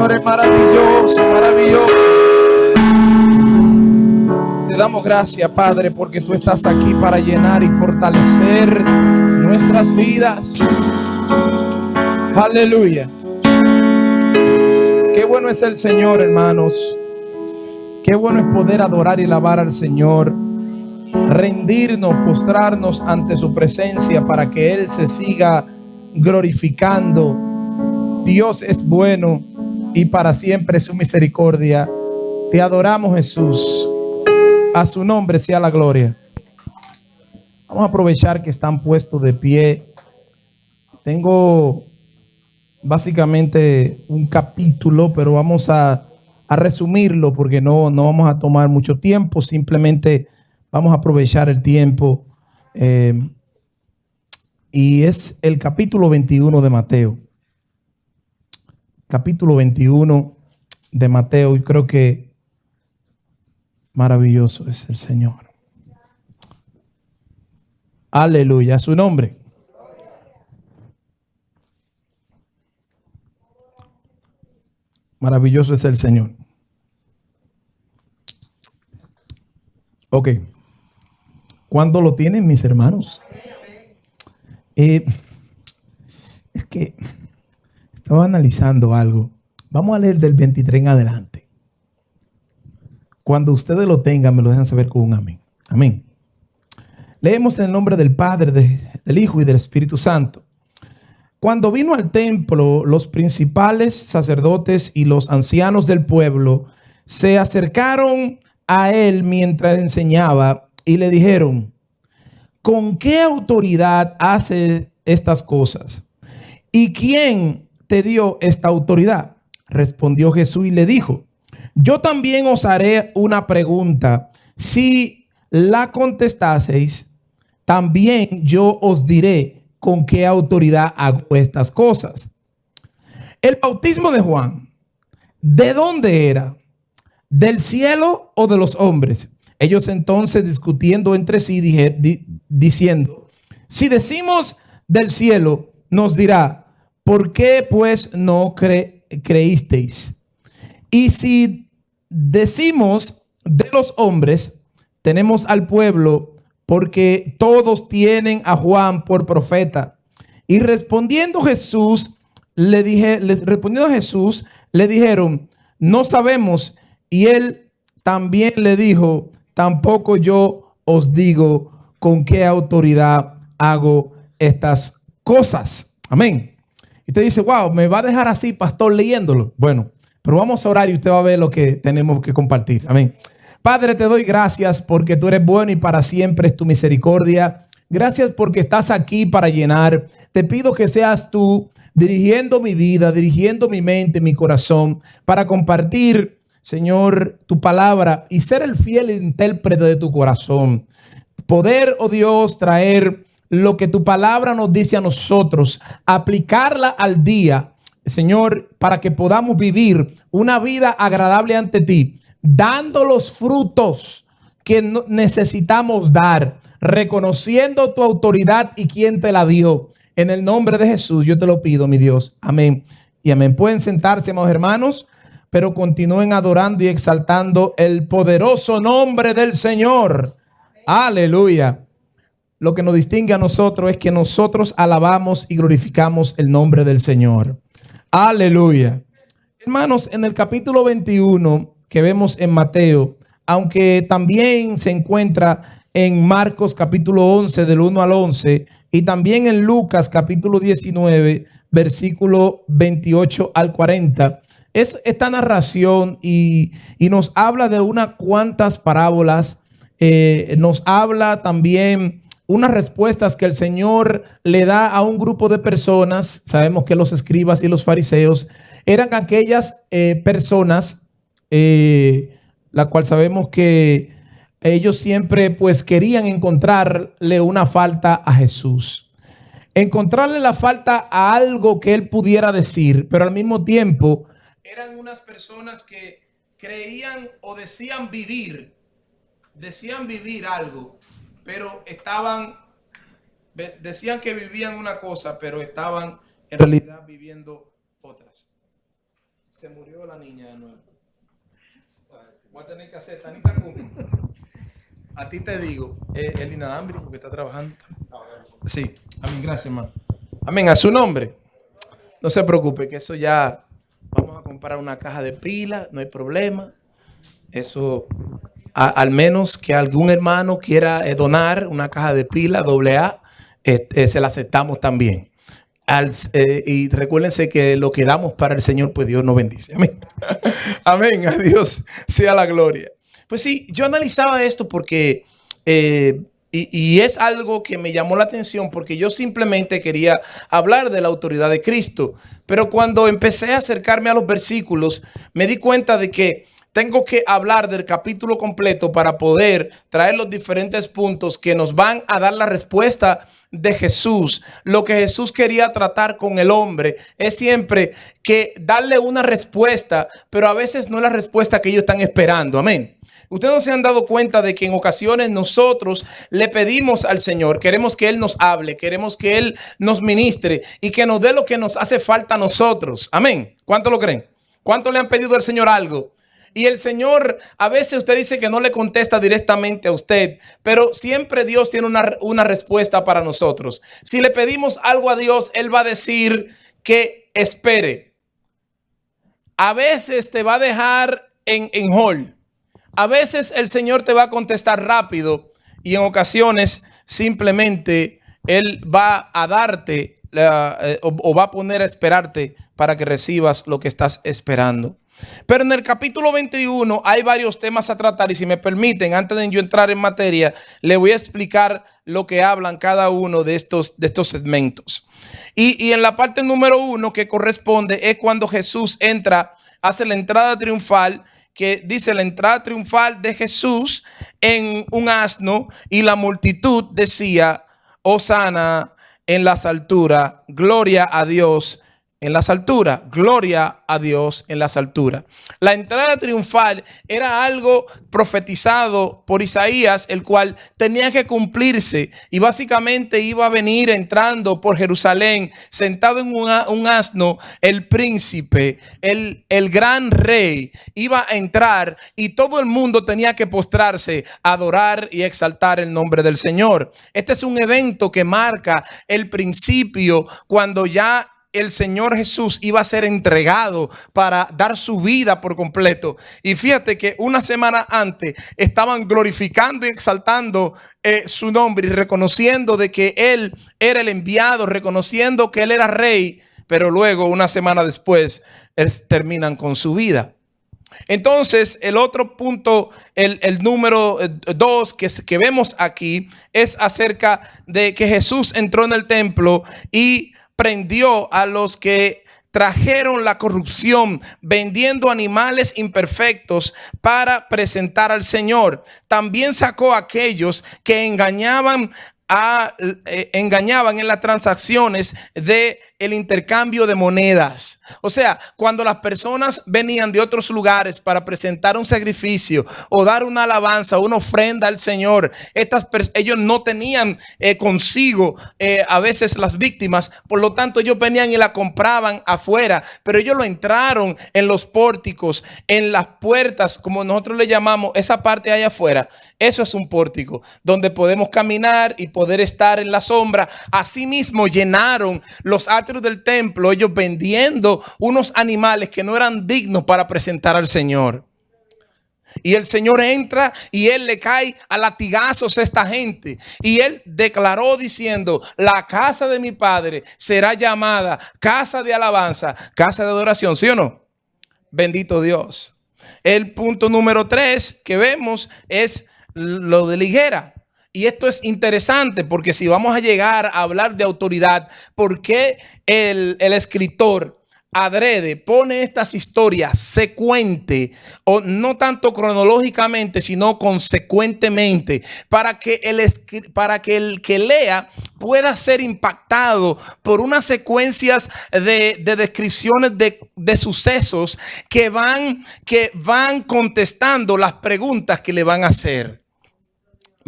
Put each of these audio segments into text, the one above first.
Señor es maravilloso, maravilloso. Te damos gracias, Padre, porque tú estás aquí para llenar y fortalecer nuestras vidas. Aleluya. Qué bueno es el Señor, hermanos. Qué bueno es poder adorar y alabar al Señor. Rendirnos, postrarnos ante su presencia para que Él se siga glorificando. Dios es bueno y para siempre es su misericordia. Te adoramos, Jesús. A su nombre sea la gloria. Vamos a aprovechar que están puestos de pie. Tengo básicamente un capítulo, pero vamos a resumirlo porque no vamos a tomar mucho tiempo. Simplemente vamos a aprovechar el tiempo. Y es el capítulo 21 de Mateo. Capítulo 21 de Mateo. Y creo que maravilloso es el Señor. Aleluya, a su nombre. Maravilloso es el Señor. Ok. ¿Cuándo lo tienen, mis hermanos? Es que estaba analizando algo. Vamos a leer del 23 en adelante. Cuando ustedes lo tengan, me lo dejan saber con un amén. Amén. Leemos en el nombre del Padre, del Hijo y del Espíritu Santo. Cuando vino al templo, los principales sacerdotes y los ancianos del pueblo se acercaron a él mientras enseñaba y le dijeron: ¿con qué autoridad hace estas cosas? ¿Y quién te dio esta autoridad? Respondió Jesús y le dijo: yo también os haré una pregunta. Si la contestaseis, también yo os diré con qué autoridad hago estas cosas. El bautismo de Juan, ¿de dónde era? ¿Del cielo o de los hombres? Ellos entonces discutiendo entre sí diciendo: si decimos del cielo, nos dirá, ¿por qué pues no creísteis? Y si decimos de los hombres, tenemos al pueblo, porque todos tienen a Juan por profeta. Y respondiendo a Jesús, le dijeron: no sabemos. Y él también le dijo: tampoco yo os digo con qué autoridad hago estas cosas. Amén. Y usted dice: wow, ¿me va a dejar así, pastor, leyéndolo? Bueno, pero vamos a orar y usted va a ver lo que tenemos que compartir. Amén. Padre, te doy gracias porque tú eres bueno y para siempre es tu misericordia. Gracias porque estás aquí para llenar. Te pido que seas tú dirigiendo mi vida, dirigiendo mi mente, mi corazón, para compartir, Señor, tu palabra y ser el fiel intérprete de tu corazón. Poder, oh Dios, traer lo que tu palabra nos dice a nosotros, aplicarla al día, Señor, para que podamos vivir una vida agradable ante ti, dando los frutos que necesitamos dar, reconociendo tu autoridad y quién te la dio. En el nombre de Jesús yo te lo pido, mi Dios. Amén y amén. Pueden sentarse, amados hermanos, pero continúen adorando y exaltando el poderoso nombre del Señor. Aleluya. Lo que nos distingue a nosotros es que nosotros alabamos y glorificamos el nombre del Señor. Aleluya. Hermanos, en el capítulo 21 que vemos en Mateo, aunque también se encuentra en Marcos capítulo 11 del 1 al 11 y también en Lucas capítulo 19 versículo 28 al 40, es esta narración y nos habla de unas cuantas parábolas, nos habla también unas respuestas que el Señor le da a un grupo de personas. Sabemos que los escribas y los fariseos eran aquellas personas, la cual sabemos que ellos siempre pues querían encontrarle una falta a Jesús, encontrarle la falta a algo que él pudiera decir, pero al mismo tiempo eran unas personas que creían o decían vivir algo, pero decían que vivían una cosa, pero estaban en realidad viviendo otras. Se murió la niña de nuevo. Voy a tener que hacer Tanita Cumi. A ti te digo, el inalámbrico porque está trabajando. Sí, amén, gracias, hermano. Amén, a su nombre. No se preocupe, que eso ya vamos a comprar una caja de pila, no hay problema. Eso, al menos que algún hermano quiera donar una caja de pila AA, se la aceptamos también. Y recuérdense que lo que damos para el Señor, pues Dios nos bendice. Amén. Amén. A Dios sea la gloria. Pues sí, yo analizaba esto porque, y es algo que me llamó la atención porque yo simplemente quería hablar de la autoridad de Cristo. Pero cuando empecé a acercarme a los versículos, me di cuenta de que tengo que hablar del capítulo completo para poder traer los diferentes puntos que nos van a dar la respuesta de Jesús. Lo que Jesús quería tratar con el hombre es siempre que darle una respuesta, pero a veces no es la respuesta que ellos están esperando. Amén. Ustedes no se han dado cuenta de que en ocasiones nosotros le pedimos al Señor, queremos que Él nos hable, queremos que Él nos ministre y que nos dé lo que nos hace falta a nosotros. Amén. ¿Cuánto lo creen? ¿Cuánto le han pedido al Señor algo? Y el Señor, a veces usted dice que no le contesta directamente a usted, pero siempre Dios tiene una respuesta para nosotros. Si le pedimos algo a Dios, Él va a decir que espere. A veces te va a dejar en hold. A veces el Señor te va a contestar rápido y en ocasiones simplemente Él va a darte o va a poner a esperarte para que recibas lo que estás esperando. Pero en el capítulo 21 hay varios temas a tratar y si me permiten, antes de yo entrar en materia, le voy a explicar lo que hablan cada uno de estos segmentos. Y en la parte número 1 que corresponde es cuando Jesús entra, hace la entrada triunfal, que dice la entrada triunfal de Jesús en un asno y la multitud decía, Hosana en las alturas, gloria a Dios en las alturas, gloria a Dios en las alturas. La entrada triunfal era algo profetizado por Isaías, el cual tenía que cumplirse y básicamente iba a venir entrando por Jerusalén, sentado en un asno, el príncipe, el gran rey, iba a entrar y todo el mundo tenía que postrarse, adorar y exaltar el nombre del Señor. Este es un evento que marca el principio cuando ya el Señor Jesús iba a ser entregado para dar su vida por completo. Y fíjate que una semana antes estaban glorificando y exaltando su nombre y reconociendo de que Él era el enviado, reconociendo que Él era rey, pero luego una semana después terminan con su vida. Entonces, el otro punto, el número 2 que vemos aquí es acerca de que Jesús entró en el templo y prendió a los que trajeron la corrupción vendiendo animales imperfectos para presentar al Señor. También sacó a aquellos que engañaban en las transacciones de el intercambio de monedas. O sea, cuando las personas venían de otros lugares para presentar un sacrificio o dar una alabanza, una ofrenda al Señor, ellos no tenían consigo a veces las víctimas, por lo tanto ellos venían y la compraban afuera, pero ellos lo entraron en los pórticos, en las puertas, como nosotros le llamamos, esa parte allá afuera. Eso es un pórtico donde podemos caminar y poder estar en la sombra. Asimismo llenaron los atrios del templo, ellos vendiendo unos animales que no eran dignos para presentar al Señor. Y el Señor entra y Él le cae a latigazos a esta gente. Y Él declaró diciendo, la casa de mi Padre será llamada casa de alabanza, casa de adoración. ¿Sí o no? Bendito Dios. El punto número 3 que vemos es lo de la higuera. Y esto es interesante porque si vamos a llegar a hablar de autoridad, ¿por qué el escritor adrede pone estas historias secuente o no tanto cronológicamente, sino consecuentemente para que el que lea pueda ser impactado por unas secuencias de descripciones de sucesos que van contestando las preguntas que le van a hacer?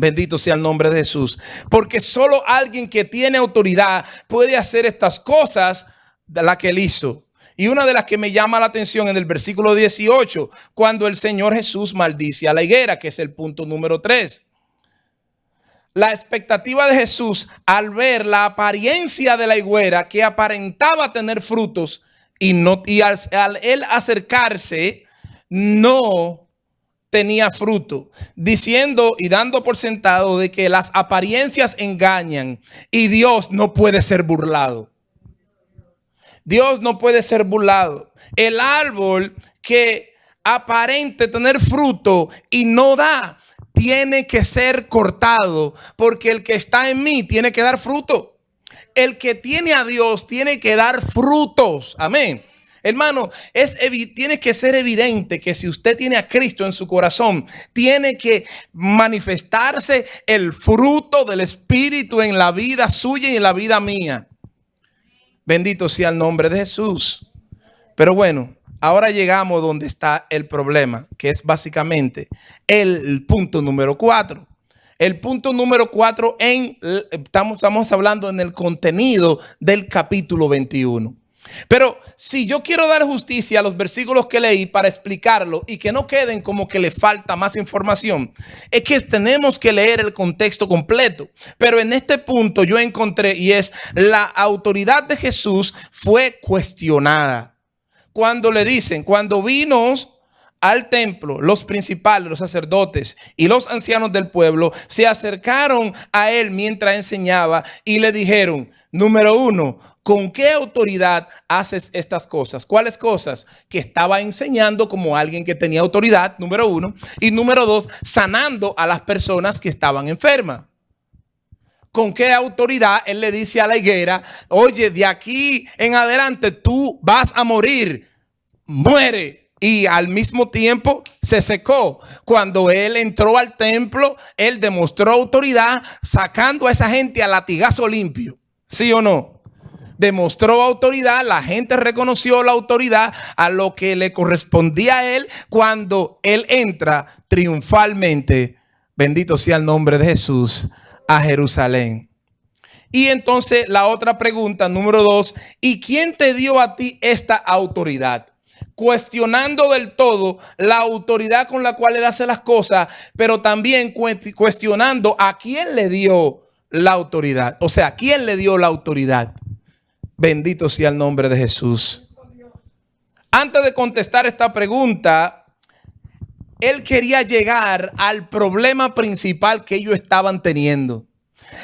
Bendito sea el nombre de Jesús. Porque solo alguien que tiene autoridad puede hacer estas cosas de las que Él hizo. Y una de las que me llama la atención en el versículo 18, cuando el Señor Jesús maldice a la higuera, que es el punto número 3. La expectativa de Jesús al ver la apariencia de la higuera que aparentaba tener frutos y al él acercarse no tenía fruto, diciendo y dando por sentado de que las apariencias engañan y Dios no puede ser burlado. Dios no puede ser burlado. El árbol que aparente tener fruto y no da, tiene que ser cortado, porque el que está en mí tiene que dar fruto. El que tiene a Dios tiene que dar frutos. Amén. Hermano, tiene que ser evidente que si usted tiene a Cristo en su corazón, tiene que manifestarse el fruto del Espíritu en la vida suya y en la vida mía. Bendito sea el nombre de Jesús. Pero bueno, ahora llegamos donde está el problema, que es básicamente el punto número 4. El punto número 4 estamos hablando en el contenido del capítulo 21. Pero si yo quiero dar justicia a los versículos que leí para explicarlo y que no queden como que le falta más información, es que tenemos que leer el contexto completo. Pero en este punto yo encontré, y es la autoridad de Jesús fue cuestionada. Cuando le dicen, cuando vino al templo, los principales, los sacerdotes y los ancianos del pueblo se acercaron a él mientras enseñaba y le dijeron, número 1, ¿con qué autoridad haces estas cosas? ¿Cuáles cosas? Que estaba enseñando como alguien que tenía autoridad, número 1. Y número 2, sanando a las personas que estaban enfermas. ¿Con qué autoridad él le dice a la higuera, oye, de aquí en adelante tú vas a morir, muere? Y al mismo tiempo se secó. Cuando él entró al templo, él demostró autoridad sacando a esa gente a latigazo limpio. ¿Sí o no? Demostró autoridad, la gente reconoció la autoridad a lo que le correspondía a él cuando él entra triunfalmente, bendito sea el nombre de Jesús, a Jerusalén. Y entonces la otra pregunta, número 2, ¿y quién te dio a ti esta autoridad? Cuestionando del todo la autoridad con la cual él hace las cosas, pero también cuestionando a quién le dio la autoridad. O sea, ¿quién le dio la autoridad? Bendito sea el nombre de Jesús. Antes de contestar esta pregunta, él quería llegar al problema principal que ellos estaban teniendo.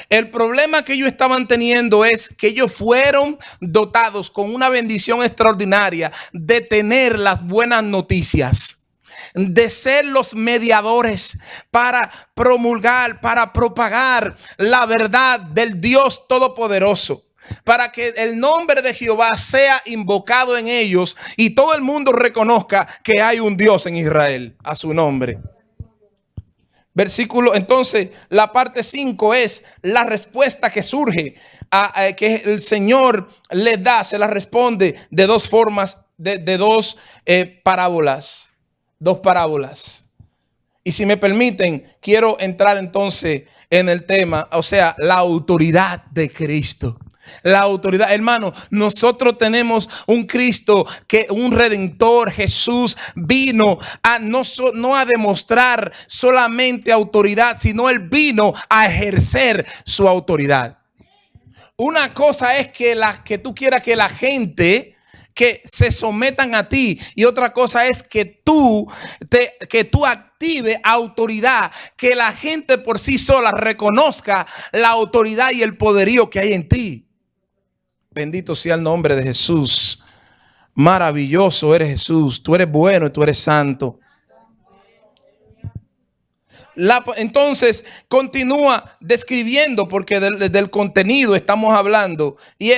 El problema que ellos estaban teniendo es que ellos fueron dotados con una bendición extraordinaria de tener las buenas noticias, de ser los mediadores para promulgar, para propagar la verdad del Dios Todopoderoso, para que el nombre de Jehová sea invocado en ellos y todo el mundo reconozca que hay un Dios en Israel a su nombre. Versículo, entonces la parte 5 es la respuesta que surge, que el Señor les da, se la responde de dos formas, de dos parábolas, dos parábolas. Y si me permiten, quiero entrar entonces en el tema, o sea, la autoridad de Cristo. La autoridad, hermano, nosotros tenemos un Cristo, que un Redentor, Jesús, vino a no a demostrar solamente autoridad, sino él vino a ejercer su autoridad. Una cosa es que tú quieras que la gente que se sometan a ti, y otra cosa es que tú active autoridad, que la gente por sí sola reconozca la autoridad y el poderío que hay en ti. Bendito sea el nombre de Jesús. Maravilloso eres Jesús. Tú eres bueno y tú eres santo. Entonces continúa describiendo, porque del contenido estamos hablando, y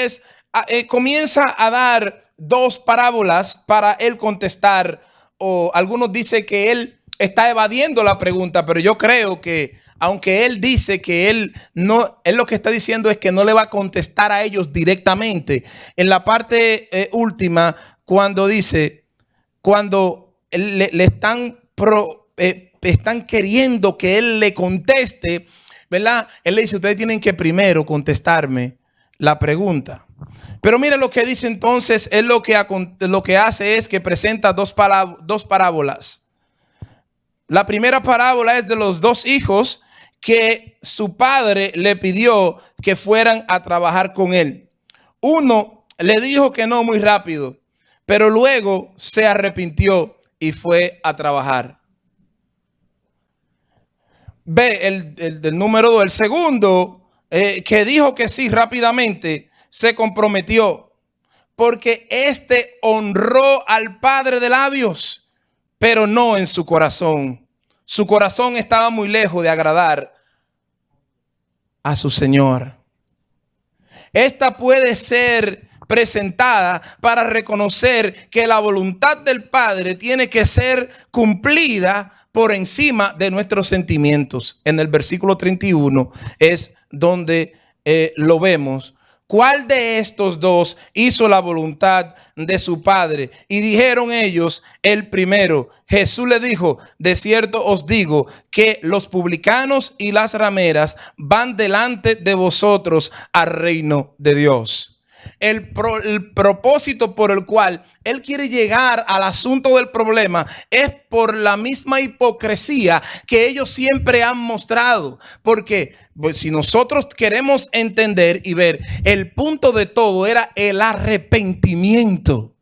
comienza a dar dos parábolas para él contestar, o algunos dicen que él está evadiendo la pregunta, pero yo creo que aunque él dice que él lo que está diciendo es que no le va a contestar a ellos directamente. En la parte última, cuando dice, cuando le están queriendo que él le conteste, ¿verdad? Él le dice, ustedes tienen que primero contestarme la pregunta. Pero mire lo que dice entonces, él lo que hace es que presenta dos parábolas. La primera parábola es de los dos hijos que su padre le pidió que fueran a trabajar con él. Uno le dijo que no muy rápido, pero luego se arrepintió y fue a trabajar. Ve el número 2. El segundo, que dijo que sí rápidamente, se comprometió porque éste honró al padre de labios, pero no en su corazón. Su corazón estaba muy lejos de agradar a su Señor. Esta puede ser presentada para reconocer que la voluntad del Padre tiene que ser cumplida por encima de nuestros sentimientos. En el versículo 31 es donde lo vemos. ¿Cuál de estos dos hizo la voluntad de su padre? Y dijeron ellos, el primero. Jesús le dijo, de cierto os digo que los publicanos y las rameras van delante de vosotros al reino de Dios. El propósito por el cual él quiere llegar al asunto del problema es por la misma hipocresía que ellos siempre han mostrado. Porque pues, si nosotros queremos entender y ver, el punto de todo era el arrepentimiento.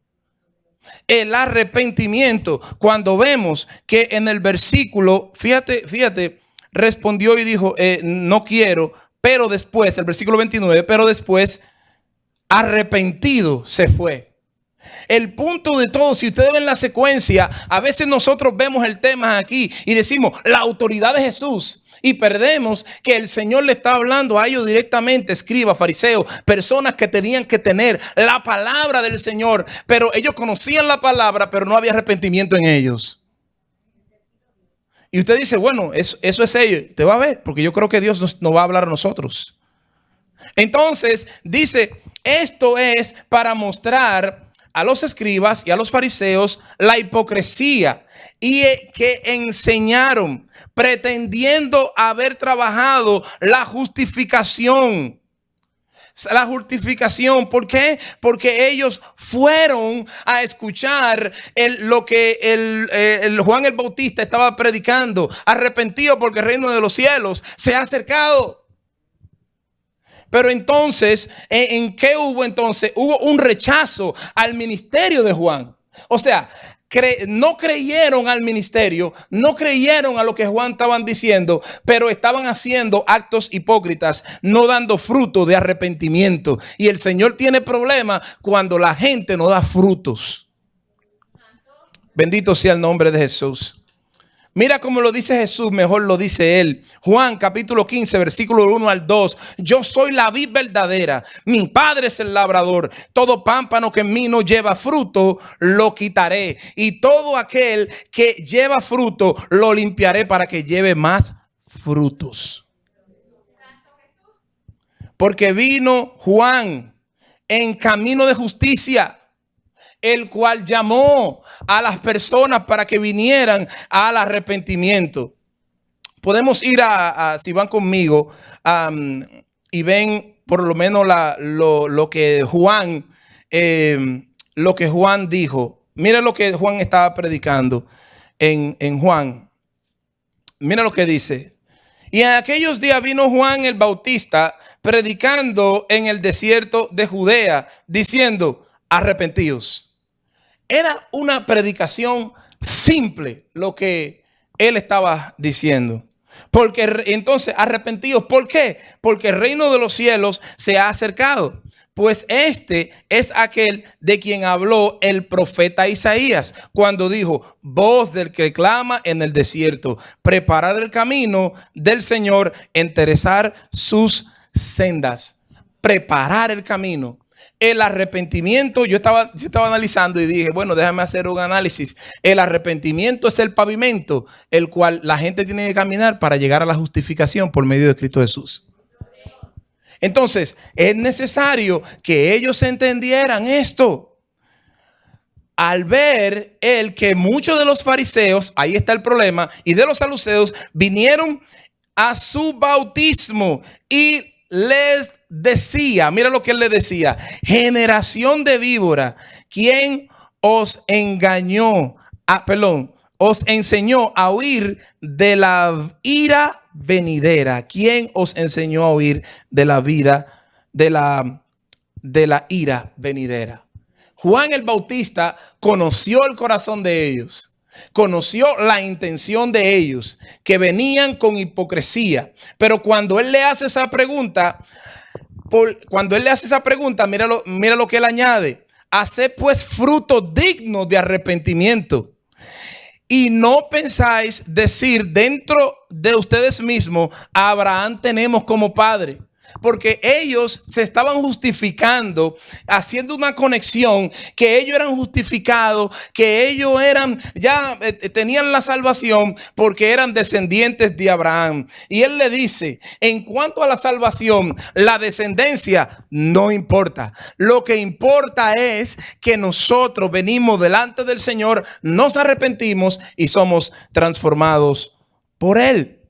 El arrepentimiento. Cuando vemos que en el versículo, fíjate, respondió y dijo, no quiero, pero después, el versículo 29, pero después arrepentido se fue. El punto de todo, si ustedes ven la secuencia, a veces nosotros vemos el tema aquí y decimos la autoridad de Jesús y perdemos que el Señor le está hablando a ellos directamente, escribas, fariseos, personas que tenían que tener la palabra del Señor, pero ellos conocían la palabra, pero no había arrepentimiento en ellos. Y usted dice, bueno, eso es ello. Te va a ver, porque yo creo que Dios nos va a hablar a nosotros. Entonces dice, esto es para mostrar a los escribas y a los fariseos la hipocresía y que enseñaron pretendiendo haber trabajado la justificación. La justificación, ¿por qué? Porque ellos fueron a escuchar lo que el Juan el Bautista estaba predicando, arrepentido porque el reino de los cielos se ha acercado. Pero entonces, ¿en qué hubo entonces? Hubo un rechazo al ministerio de Juan. O sea, no creyeron al ministerio, no creyeron a lo que Juan estaban diciendo, pero estaban haciendo actos hipócritas, no dando fruto de arrepentimiento. Y el Señor tiene problemas cuando la gente no da frutos. Bendito sea el nombre de Jesús. Mira cómo lo dice Jesús, mejor lo dice él. Juan capítulo 15, versículo 1 al 2. Yo soy la vid verdadera, mi padre es el labrador. Todo pámpano que en mí no lleva fruto, lo quitaré. Y todo aquel que lleva fruto, lo limpiaré para que lleve más frutos. Porque vino Juan en camino de justicia, el cual llamó a las personas para que vinieran al arrepentimiento. Podemos ir si van conmigo, y ven por lo menos lo que Juan dijo. Mira lo que Juan estaba predicando en Juan. Mira lo que dice. Y en aquellos días vino Juan el Bautista predicando en el desierto de Judea, diciendo, arrepentíos. Era una predicación simple lo que él estaba diciendo. Porque entonces arrepentidos, ¿por qué? Porque el reino de los cielos se ha acercado. Pues este es aquel de quien habló el profeta Isaías cuando dijo, voz del que clama en el desierto, preparar el camino del Señor, enderezar sus sendas. Preparar el camino. El arrepentimiento, yo estaba analizando y dije, bueno, déjame hacer un análisis. El arrepentimiento es el pavimento, el cual la gente tiene que caminar para llegar a la justificación por medio de Cristo Jesús. Entonces, es necesario que ellos entendieran esto. Al ver que muchos de los fariseos, ahí está el problema, y de los saduceos vinieron a su bautismo y les decía, mira lo que él les decía: generación de víbora, ¿quién os engañó? Os enseñó a huir de la ira venidera. ¿Quién os enseñó a huir de la vida, de la ira venidera? Juan el Bautista conoció el corazón de ellos. Conoció la intención de ellos, que venían con hipocresía. Pero cuando él le hace esa pregunta, mira lo que él añade: haced pues frutos dignos de arrepentimiento. Y no pensáis decir dentro de ustedes mismos: a Abraham tenemos como padre. Porque ellos se estaban justificando, haciendo una conexión, que ellos eran justificados, que ellos eran, ya tenían la salvación porque eran descendientes de Abraham. Y él le dice: en cuanto a la salvación, la descendencia no importa. Lo que importa es que nosotros venimos delante del Señor, nos arrepentimos y somos transformados por Él.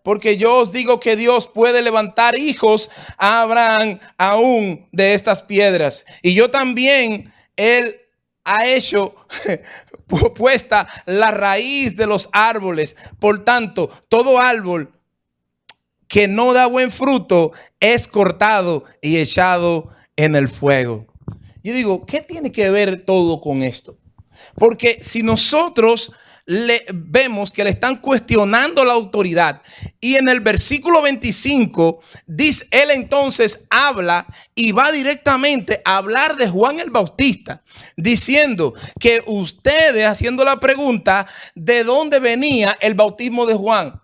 Porque yo os digo que Dios puede levantar hijos a Abraham aún de estas piedras. Y yo también, Él ha hecho puesta la raíz de los árboles. Por tanto, todo árbol que no da buen fruto es cortado y echado en el fuego. Yo digo, ¿qué tiene que ver todo con esto? Porque si nosotros vemos que le están cuestionando la autoridad, y en el versículo 25 dice, él entonces habla y va directamente a hablar de Juan el Bautista, diciendo que ustedes, haciendo la pregunta de dónde venía el bautismo de Juan,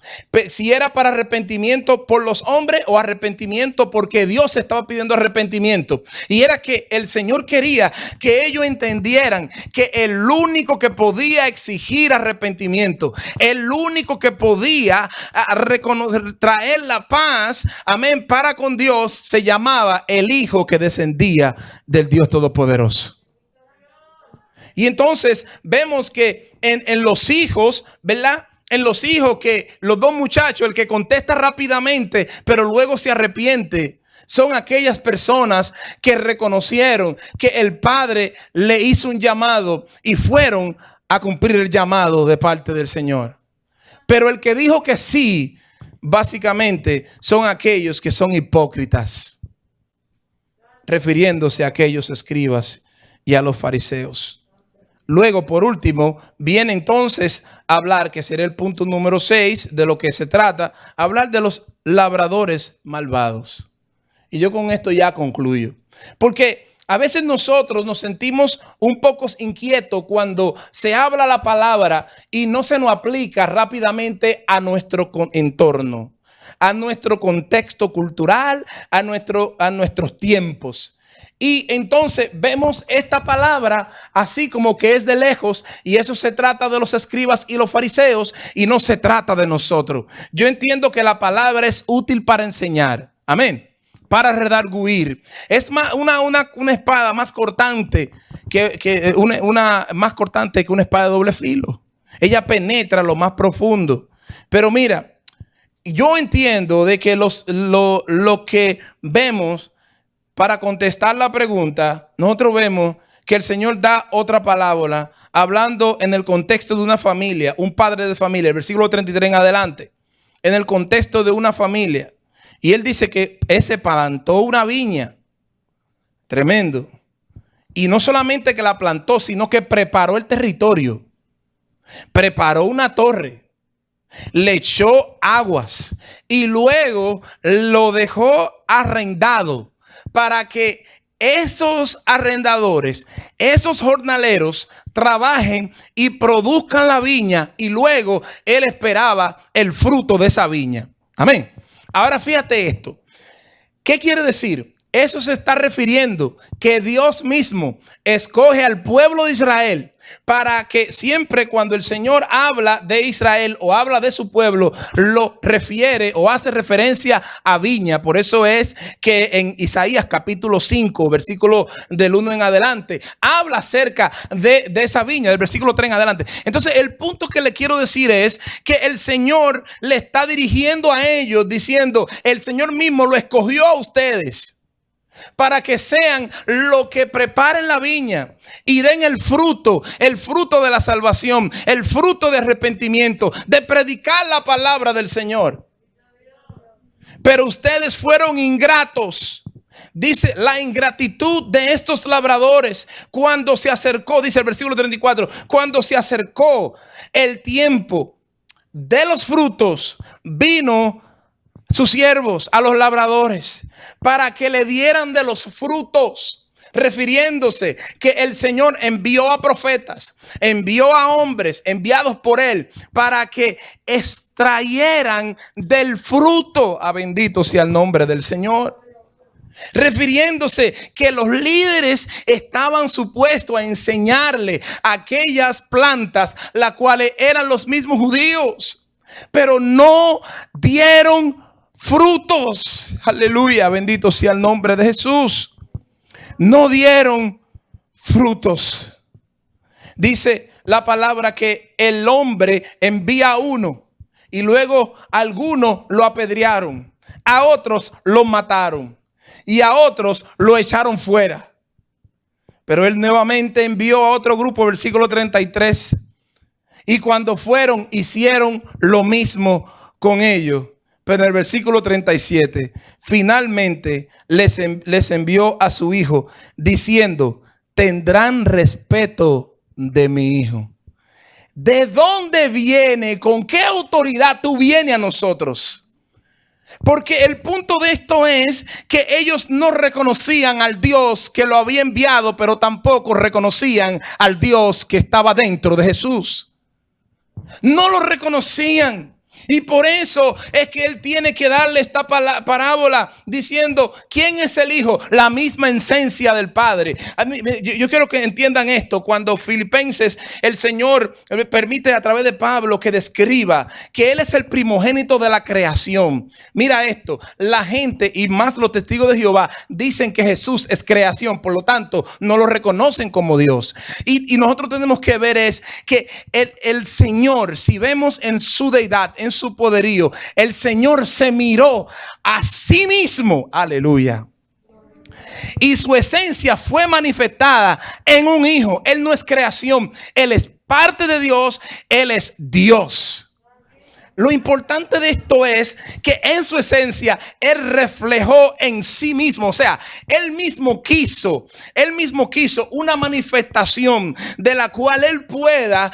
si era para arrepentimiento por los hombres o arrepentimiento porque Dios estaba pidiendo arrepentimiento. Y era que el Señor quería que ellos entendieran que el único que podía exigir arrepentimiento, el único que podía traer la paz, amén, para con Dios, se llamaba el Hijo que descendía del Dios Todopoderoso. Y entonces vemos que en los hijos, ¿verdad? En los hijos, que los dos muchachos, el que contesta rápidamente pero luego se arrepiente, son aquellas personas que reconocieron que el Padre le hizo un llamado y fueron a cumplir el llamado de parte del Señor. Pero el que dijo que sí, básicamente son aquellos que son hipócritas, refiriéndose a aquellos escribas y a los fariseos. Luego, por último, viene entonces a hablar, que será el punto número 6 de lo que se trata, hablar de los labradores malvados. Y yo con esto ya concluyo. Porque a veces nosotros nos sentimos un poco inquietos cuando se habla la palabra y no se nos aplica rápidamente a nuestro entorno, a nuestro contexto cultural, a nuestros tiempos. Y entonces vemos esta palabra así como que es de lejos, y eso se trata de los escribas y los fariseos y no se trata de nosotros. Yo entiendo que la palabra es útil para enseñar. Amén. Para redarguir. Es una espada más cortante más cortante que una espada de doble filo. Ella penetra lo más profundo. Pero mira, yo entiendo de que lo que vemos para contestar la pregunta, nosotros vemos que el Señor da otra parábola hablando en el contexto de una familia, un padre de familia, el versículo 33 en adelante, en el contexto de una familia. Y él dice que ese plantó una viña. Tremendo. Y no solamente que la plantó, sino que preparó el territorio. Preparó una torre. Le echó aguas. Y luego lo dejó arrendado para que esos arrendadores, esos jornaleros, trabajen y produzcan la viña. Y luego él esperaba el fruto de esa viña. Amén. Ahora fíjate esto. ¿Qué quiere decir? Eso se está refiriendo que Dios mismo escoge al pueblo de Israel para que siempre cuando el Señor habla de Israel o habla de su pueblo, lo refiere o hace referencia a viña. Por eso es que en Isaías capítulo 5, versículo del 1 en adelante, habla acerca de esa viña, del versículo 3 en adelante. Entonces el punto que le quiero decir es que el Señor le está dirigiendo a ellos diciendo, el Señor mismo lo escogió a ustedes para que sean lo que preparen la viña y den el fruto de la salvación, el fruto de arrepentimiento, de predicar la palabra del Señor. Pero ustedes fueron ingratos. Dice la ingratitud de estos labradores cuando se acercó, dice el versículo 34, cuando se acercó el tiempo de los frutos, vino sus siervos a los labradores para que le dieran de los frutos, refiriéndose que el Señor envió a profetas, envió a hombres enviados por él para que extrayeran del fruto. Bendito sea el nombre del Señor. Refiriéndose que los líderes estaban supuestos a enseñarle aquellas plantas, las cuales eran los mismos judíos, pero no dieron frutos. Aleluya, bendito sea el nombre de Jesús. No dieron frutos. Dice la palabra que el hombre envía a uno y luego algunos lo apedrearon, a otros lo mataron y a otros lo echaron fuera. Pero él nuevamente envió a otro grupo, versículo 33. Y cuando fueron, hicieron lo mismo con ellos. Pero en el versículo 37, finalmente les envió a su hijo diciendo, tendrán respeto de mi hijo. ¿De dónde viene? ¿Con qué autoridad tú vienes a nosotros? Porque el punto de esto es que ellos no reconocían al Dios que lo había enviado, pero tampoco reconocían al Dios que estaba dentro de Jesús. No lo reconocían. Y por eso es que él tiene que darle esta parábola diciendo, ¿quién es el hijo? La misma esencia del Padre. Yo quiero que entiendan esto. Cuando Filipenses, el Señor permite a través de Pablo que describa que él es el primogénito de la creación. Mira esto, la gente y más los testigos de Jehová dicen que Jesús es creación, por lo tanto no lo reconocen como Dios. Y nosotros tenemos que ver es que el Señor, si vemos en su deidad, en su poderío, el Señor se miró a sí mismo, aleluya, y su esencia fue manifestada en un hijo. Él no es creación, él es parte de Dios, él es Dios. Lo importante de esto es que en su esencia él reflejó en sí mismo, o sea, él mismo quiso una manifestación de la cual él pueda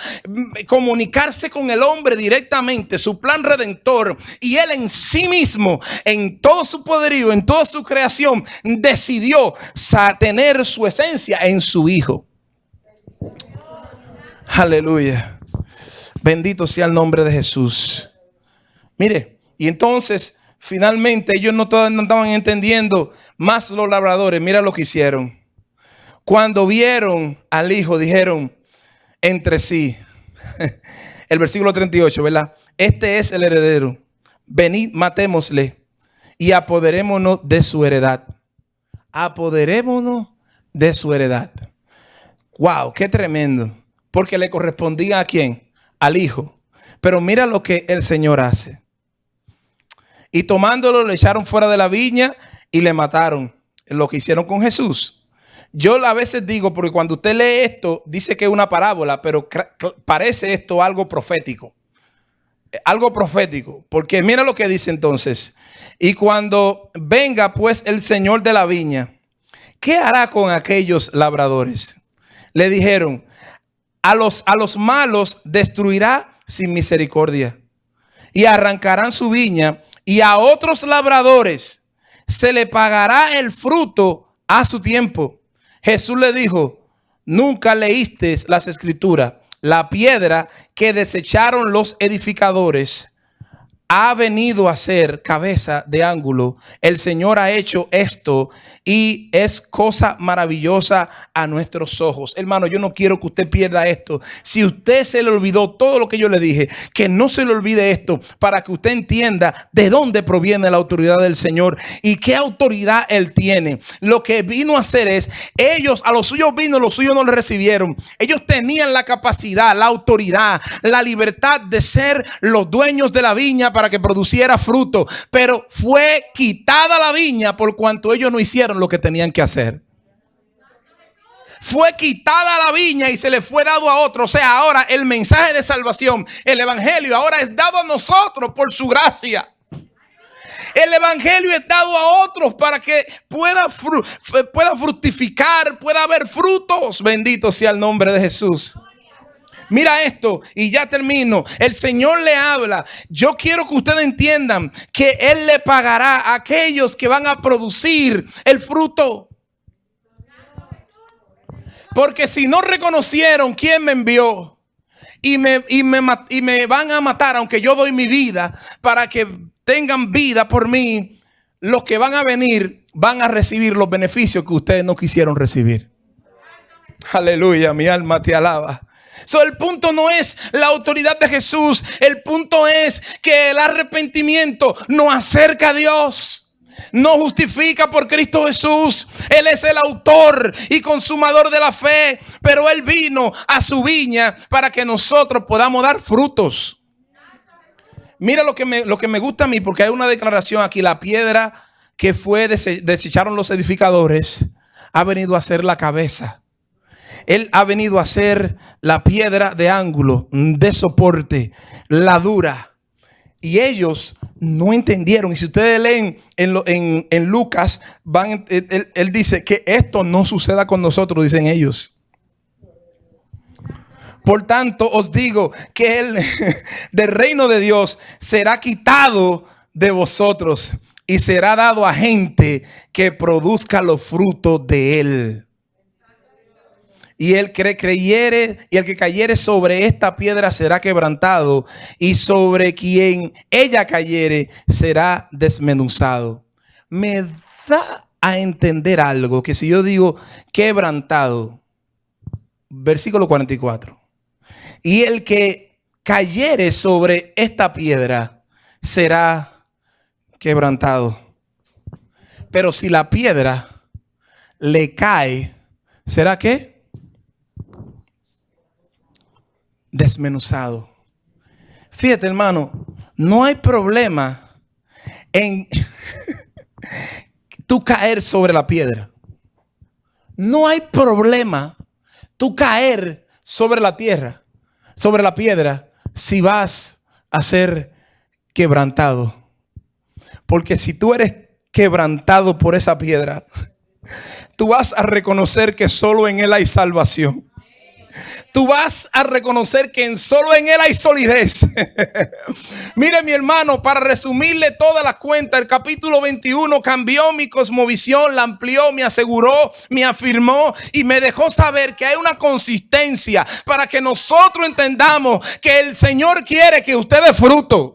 comunicarse con el hombre directamente, su plan redentor, y él en sí mismo, en todo su poderío, en toda su creación, decidió tener su esencia en su hijo. Aleluya. Bendito sea el nombre de Jesús. Mire, y entonces finalmente ellos no estaban entendiendo más los labradores. Mira lo que hicieron. Cuando vieron al hijo, dijeron entre sí, el versículo 38, ¿verdad? Este es el heredero. Venid, matémosle y apoderémonos de su heredad. Apoderémonos de su heredad. Wow, qué tremendo. Porque le correspondía ¿a quién? Al hijo. Pero mira lo que el Señor hace. Y tomándolo le echaron fuera de la viña y le mataron. Lo que hicieron con Jesús. Yo a veces digo, porque cuando usted lee esto, dice que es una parábola, pero parece esto algo profético. Algo profético. Porque mira lo que dice entonces. Y cuando venga pues el Señor de la viña, ¿qué hará con aquellos labradores? Le dijeron, a los malos destruirá sin misericordia. Y arrancarán su viña, y a otros labradores se le pagará el fruto a su tiempo. Jesús le dijo, nunca leíste las escrituras. La piedra que desecharon los edificadores ha venido a ser cabeza de ángulo. El Señor ha hecho esto y es cosa maravillosa a nuestros ojos. Hermano, yo no quiero que usted pierda esto. Si usted se le olvidó todo lo que yo le dije, que no se le olvide esto, para que usted entienda de dónde proviene la autoridad del Señor y qué autoridad Él tiene. Lo que vino a hacer es, ellos, a los suyos vino, los suyos no le recibieron. Ellos tenían la capacidad, la autoridad, la libertad de ser los dueños de la viña para que produciera fruto, pero fue quitada la viña por cuanto ellos no hicieron lo que tenían que hacer. Fue quitada la viña y se le fue dado a otro. O sea, ahora el mensaje de salvación, el evangelio, ahora es dado a nosotros por su gracia. El evangelio es dado a otros para que pueda fructificar, pueda haber frutos. Bendito sea el nombre de Jesús. Mira esto y ya termino. El Señor le habla. Yo quiero que ustedes entiendan que Él le pagará a aquellos que van a producir el fruto. Porque si no reconocieron quién me envió y me van a matar, aunque yo doy mi vida para que tengan vida por mí, los que van a venir van a recibir los beneficios que ustedes no quisieron recibir. Aleluya, mi alma te alaba. So, el punto no es la autoridad de Jesús. El punto es que el arrepentimiento nos acerca a Dios. Nos justifica por Cristo Jesús. Él es el autor y consumador de la fe. Pero Él vino a su viña para que nosotros podamos dar frutos. Mira lo que me gusta a mí, porque hay una declaración aquí. La piedra que fue desecharon los edificadores ha venido a ser la cabeza. Él ha venido a ser la piedra de ángulo, de soporte, la dura. Y ellos no entendieron. Y si ustedes leen en Lucas, él dice que esto no suceda con nosotros, dicen ellos. Por tanto, os digo que el del reino de Dios será quitado de vosotros y será dado a gente que produzca los frutos de él. Y el que creyere y el que cayere sobre esta piedra será quebrantado, y sobre quien ella cayere será desmenuzado. Me da a entender algo, que si yo digo quebrantado, versículo 44, y el que cayere sobre esta piedra será quebrantado. Pero si la piedra le cae, ¿será qué? Desmenuzado. Fíjate, hermano, no hay problema en tú caer sobre la piedra. No hay problema tú caer sobre la tierra, sobre la piedra, si vas a ser quebrantado. Porque si tú eres quebrantado por esa piedra, tú vas a reconocer que solo en Él hay salvación. Tú vas a reconocer que solo en Él hay solidez. Mire, mi hermano, para resumirle todas las cuentas, el capítulo 21 cambió mi cosmovisión, la amplió, me aseguró, me afirmó y me dejó saber que hay una consistencia para que nosotros entendamos que el Señor quiere que usted dé fruto.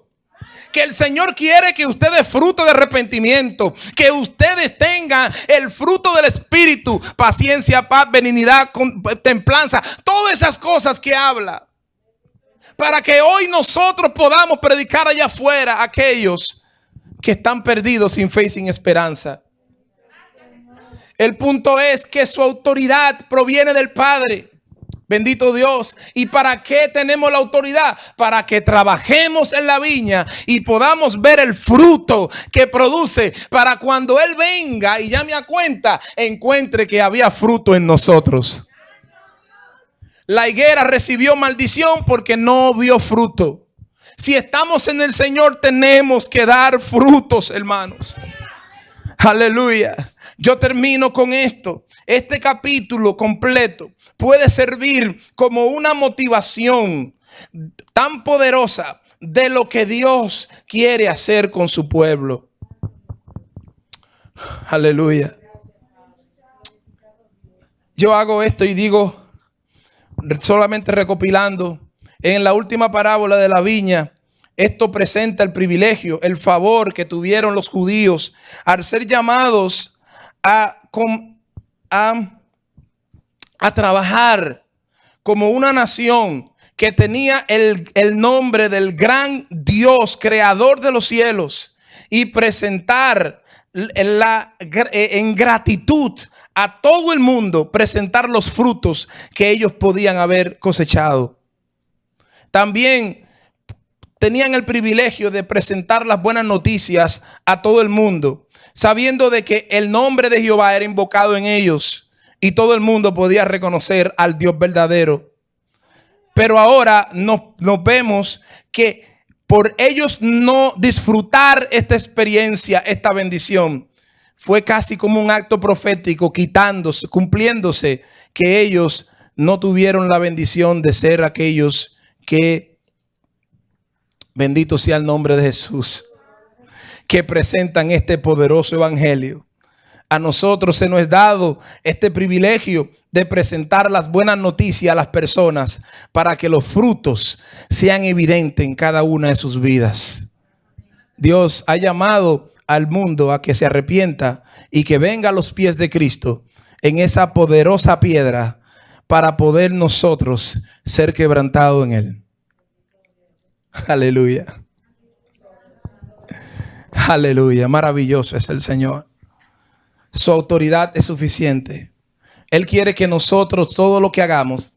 Que el Señor quiere que ustedes fruto de arrepentimiento, que ustedes tengan el fruto del Espíritu, paciencia, paz, benignidad, templanza, todas esas cosas que habla, para que hoy nosotros podamos predicar allá afuera a aquellos que están perdidos sin fe y sin esperanza. El punto es que su autoridad proviene del Padre. Bendito Dios. ¿Y para qué tenemos la autoridad? Para que trabajemos en la viña y podamos ver el fruto que produce, para cuando Él venga y llame a cuenta, encuentre que había fruto en nosotros. La higuera recibió maldición porque no vio fruto. Si estamos en el Señor, tenemos que dar frutos, hermanos. Aleluya. Yo termino con esto. Este capítulo completo puede servir como una motivación tan poderosa de lo que Dios quiere hacer con su pueblo. Aleluya. Yo hago esto y digo, solamente recopilando, en la última parábola de la viña, esto presenta el privilegio, el favor que tuvieron los judíos al ser llamados a a trabajar como una nación que tenía el nombre del gran Dios, creador de los cielos, y presentar en gratitud a todo el mundo, presentar los frutos que ellos podían haber cosechado. También tenían el privilegio de presentar las buenas noticias a todo el mundo, sabiendo de que el nombre de Jehová era invocado en ellos y todo el mundo podía reconocer al Dios verdadero. Pero ahora nos vemos que por ellos no disfrutar esta experiencia, esta bendición, fue casi como un acto profético, cumpliéndose, que ellos no tuvieron la bendición de ser aquellos que, bendito sea el nombre de Jesús, que presentan este poderoso evangelio. A nosotros se nos es dado este privilegio de presentar las buenas noticias a las personas para que los frutos sean evidentes en cada una de sus vidas. Dios ha llamado al mundo a que se arrepienta y que venga a los pies de Cristo en esa poderosa piedra para poder nosotros ser quebrantados en él. Aleluya. Aleluya. Maravilloso es el Señor. Su autoridad es suficiente. Él quiere que nosotros todo lo que hagamos,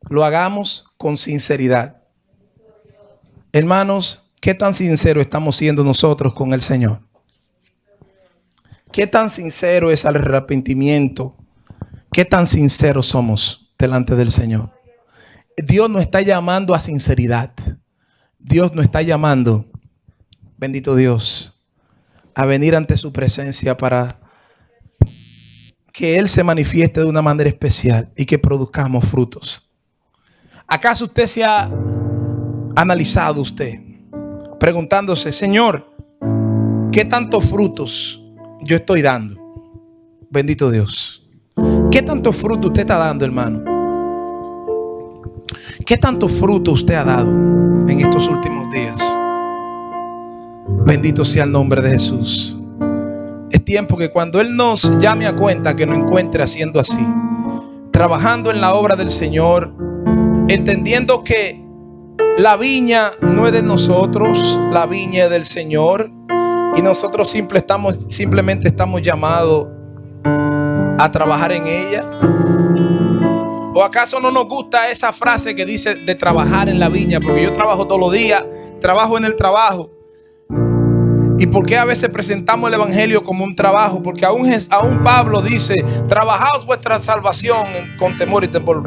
lo hagamos con sinceridad. Hermanos, ¿qué tan sincero estamos siendo nosotros con el Señor? ¿Qué tan sincero es el arrepentimiento? ¿Qué tan sinceros somos delante del Señor? Dios nos está llamando a sinceridad. Dios nos está llamando, bendito Dios, a venir ante su presencia para que Él se manifieste de una manera especial y que produzcamos frutos. ¿Acaso usted se ha analizado preguntándose, Señor, qué tantos frutos yo estoy dando? Bendito Dios. ¿Qué tanto fruto usted está dando, hermano? ¿Qué tanto fruto usted ha dado en estos últimos días? Bendito sea el nombre de Jesús. Es tiempo que cuando Él nos llame a cuenta, que nos encuentre haciendo así, trabajando en la obra del Señor, entendiendo que la viña no es de nosotros, la viña es del Señor, y nosotros simplemente estamos llamados a trabajar en ella. ¿O acaso no nos gusta esa frase que dice de trabajar en la viña? Porque yo trabajo todos los días, trabajo en el trabajo. ¿Y por qué a veces presentamos el evangelio como un trabajo? Porque aún Pablo dice, trabajaos vuestra salvación con temor y temor.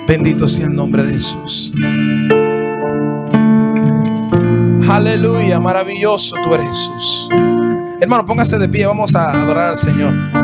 Bendito sea el nombre de Jesús. Aleluya, maravilloso tú eres, Jesús. Hermano, póngase de pie, vamos a adorar al Señor.